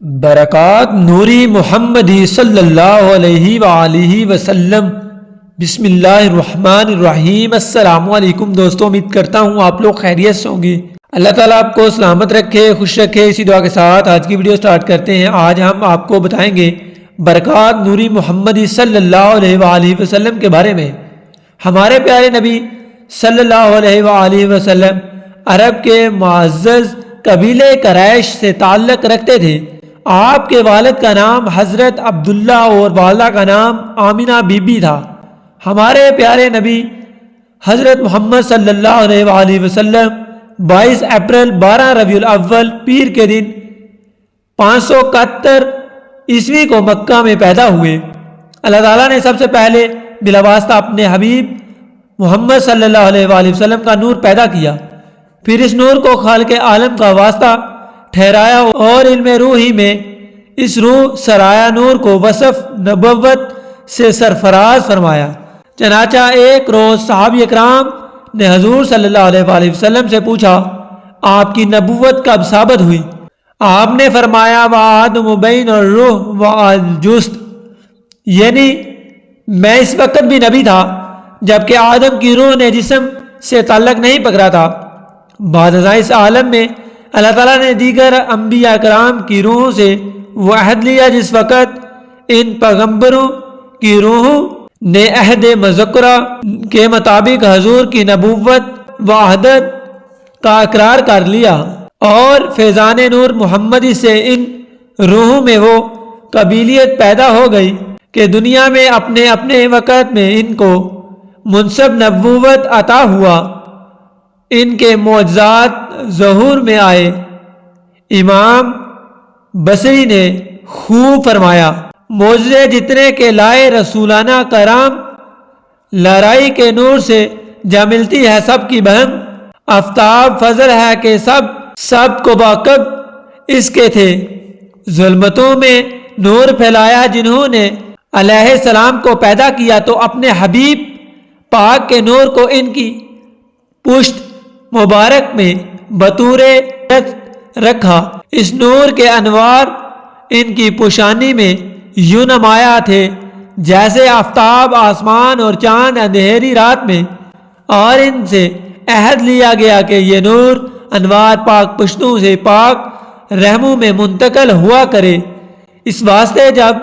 برکات نوری محمدی صلی اللہ علیہ وآلہ وسلم۔ بسم اللہ الرحمن الرحیم۔ السلام علیکم دوستوں، امید کرتا ہوں آپ لوگ خیریت سے ہوں گے۔ اللہ تعالیٰ آپ کو سلامت رکھے، خوش رکھے، اسی دعا کے ساتھ آج کی ویڈیو سٹارٹ کرتے ہیں۔ آج ہم آپ کو بتائیں گے برکات نوری محمدی صلی اللہ علیہ وآلہ وسلم کے بارے میں۔ ہمارے پیارے نبی صلی اللہ علیہ وآلہ وسلم عرب کے معزز قبیلے قریش سے تعلق رکھتے تھے۔ آپ کے والد کا نام حضرت عبداللہ اور والدہ کا نام آمینہ بی بی تھا۔ ہمارے پیارے نبی حضرت محمد صلی اللہ علیہ وآلہ وسلم 22 اپریل 12 ربیع الاول پیر کے دن 571 عیسوی کو مکہ میں پیدا ہوئے۔ اللہ تعالیٰ نے سب سے پہلے بلا واسطہ اپنے حبیب محمد صلی اللہ علیہ وآلہ وسلم کا نور پیدا کیا، پھر اس نور کو خالق عالم کا واسطہ ٹھہرایا اور علم روحی میں اس روح سرایہ نور کو وصف نبوت سے سرفراز فرمایا۔ چنانچہ ایک روز صحابہ اکرام نے حضور صلی اللہ علیہ وآلہ وسلم سے پوچھا، آپ کی نبوت کب ثابت ہوئی؟ آپ نے فرمایا، وَآدَمُ بَيْنَ الرُّوحِ وَالْجُسْدِ، یعنی میں اس وقت بھی نبی تھا جبکہ آدم کی روح نے جسم سے تعلق نہیں پکڑا تھا۔ بعد ازاں اس عالم میں اللہ تعالیٰ نے دیگر انبیاء کرام کی روحوں سے وہ عہد لیا جس وقت ان پیغمبروں کی روحوں نے عہد مذکورہ کے مطابق حضور کی نبوت و وحدت کا اقرار کر لیا، اور فیضان نور محمدی سے ان روحوں میں وہ قبیلیت پیدا ہو گئی کہ دنیا میں اپنے اپنے وقت میں ان کو منصب نبوت عطا ہوا، ان کے معجزات ظہور میں آئے۔ امام بصری نے خوب فرمایا، معجزے جتنے کے لائے رسولانہ کرام، لڑائی کے نور سے جا ملتی ہے سب کی بہم، آفتاب فضل ہے کہ سب کو باقب اس کے تھے، ظلمتوں میں نور پھیلایا جنہوں نے علیہ السلام کو پیدا کیا تو اپنے حبیب پاک کے نور کو ان کی پشت مبارک میں بطور رکھا۔ اس نور کے انوار ان کی پشانی میں یوں نمایاں تھے جیسے آفتاب آسمان اور چاند اندھیری رات میں، اور ان سے عہد لیا گیا کہ یہ نور انوار پاک پشتوں سے پاک رحموں میں منتقل ہوا کرے۔ اس واسطے جب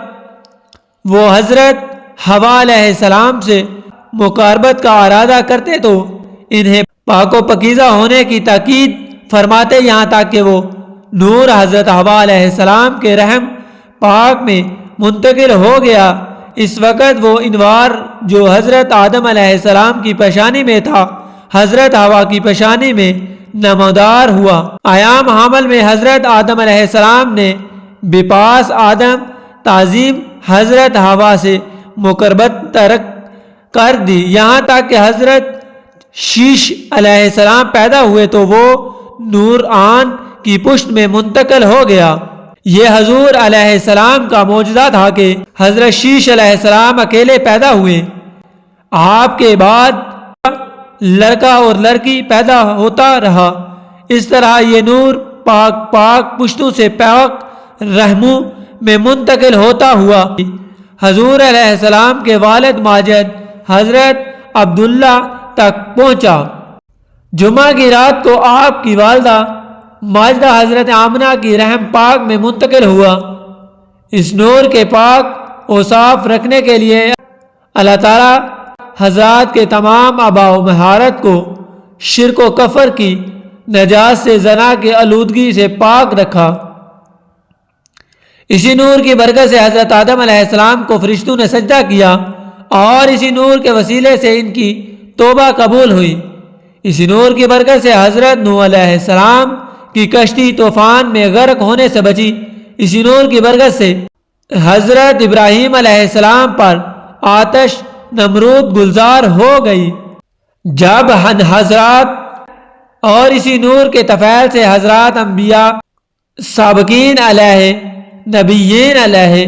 وہ حضرت حوا علیہ السلام سے مقاربت کا ارادہ کرتے تو انہیں پاک و پاکیزہ ہونے کی تاکید فرماتے، یہاں تک کہ وہ نور حضرت حوا علیہ السلام کے رحم پاک میں منتقل ہو گیا۔ اس وقت وہ انوار جو حضرت آدم علیہ السلام کی پیشانی میں تھا حضرت حوا کی پیشانی میں نمودار ہوا۔ ایام حمل میں حضرت آدم علیہ السلام نے بپاس آدم تعظیم حضرت حوا سے مقربت ترک کر دی، یہاں تک کہ حضرت شیش علیہ السلام پیدا ہوئے تو وہ نور آن کی پشت میں منتقل ہو گیا۔ یہ حضور علیہ السلام کا معجزہ تھا کہ حضرت شیش علیہ السلام اکیلے پیدا ہوئے، آپ کے بعد لڑکا اور لڑکی پیدا ہوتا رہا۔ اس طرح یہ نور پاک پشتوں سے پاک رحموں میں منتقل ہوتا ہوا حضور علیہ السلام کے والد ماجد حضرت عبداللہ تک پہنچا۔ جمعہ کی رات کو آپ کی والدہ ماجدہ حضرت آمنہ کی رحم پاک میں منتقل ہوا۔ اس نور کے پاک اوصاف رکھنے کے لیے اللہ تعالیٰ حضرات کے تمام آباء و مہارت کو شرک و کفر کی نجات سے زنا کے آلودگی سے پاک رکھا۔ اسی نور کی برکت سے حضرت آدم علیہ السلام کو فرشتوں نے سجدہ کیا، اور اسی نور کے وسیلے سے ان کی توبہ قبول ہوئی۔ اسی نور کی برکت سے حضرت نوح علیہ السلام کی کشتی طوفان میں غرق ہونے سے بچی۔ اسی نور کی برکت سے حضرت ابراہیم علیہ السلام پر آتش نمرود گلزار ہو گئی۔ جب حضرات اور اسی نور کے تفیل سے حضرات انبیاء سابقین علیہ نبیین علیہ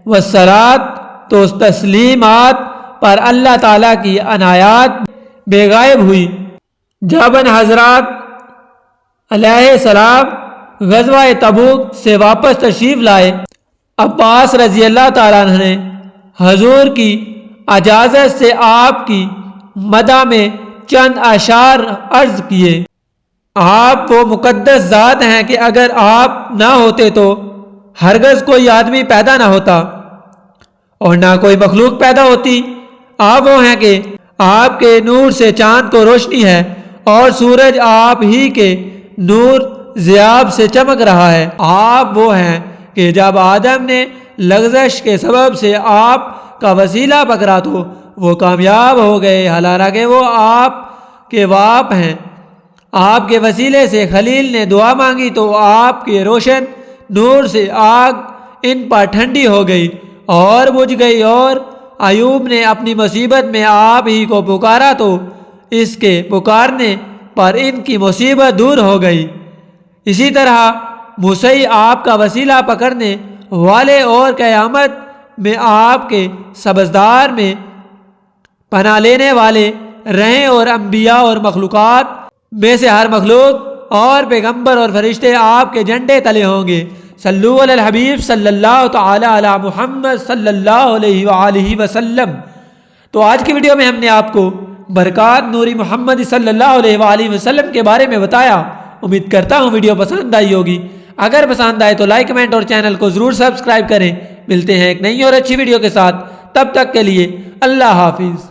والصلاۃ و تسلیمات پر اللہ تعالیٰ کی عنایات بے غائب ہوئی، جب ان حضرات علیہ السلام غزوہ تبوک سے واپس تشریف لائے، عباس رضی اللہ تعالیٰ عنہ نے حضور کی اجازت سے آپ کی مدح میں چند اشعار عرض کیے۔ آپ وہ مقدس ذات ہیں کہ اگر آپ نہ ہوتے تو ہرگز کوئی آدمی پیدا نہ ہوتا اور نہ کوئی مخلوق پیدا ہوتی۔ آپ وہ ہیں کہ آپ کے نور سے چاند کو روشنی ہے اور سورج آپ ہی کے نور ضیاب سے چمک رہا ہے۔ آپ وہ ہیں کہ جب آدم نے لغزش کے سبب سے آپ کا وسیلہ پکڑا تو وہ کامیاب ہو گئے، حالانکہ وہ آپ کے باپ ہیں۔ آپ کے وسیلے سے خلیل نے دعا مانگی تو آپ کے روشن نور سے آگ ان پر ٹھنڈی ہو گئی اور بجھ گئی، اور ایوب نے اپنی مصیبت میں آپ ہی کو پکارا تو اس کے پکارنے پر ان کی مصیبت دور ہو گئی۔ اسی طرح موسیٰ آپ کا وسیلہ پکڑنے والے اور قیامت میں آپ کے سبزدار میں پناہ لینے والے رہیں، اور انبیاء اور مخلوقات میں سے ہر مخلوق اور پیغمبر اور فرشتے آپ کے جھنڈے تلے ہوں گے۔ صلو علی الحبیب صلی اللہ تعالی علی محمد صلی اللہ علیہ وآلہ وسلم۔ تو آج کی ویڈیو میں ہم نے آپ کو برکات نوری محمد صلی اللہ علیہ وآلہ وسلم کے بارے میں بتایا۔ امید کرتا ہوں ویڈیو پسند آئی ہوگی۔ اگر پسند آئے تو لائک، کمنٹ اور چینل کو ضرور سبسکرائب کریں۔ ملتے ہیں ایک نئی اور اچھی ویڈیو کے ساتھ، تب تک کے لیے اللہ حافظ۔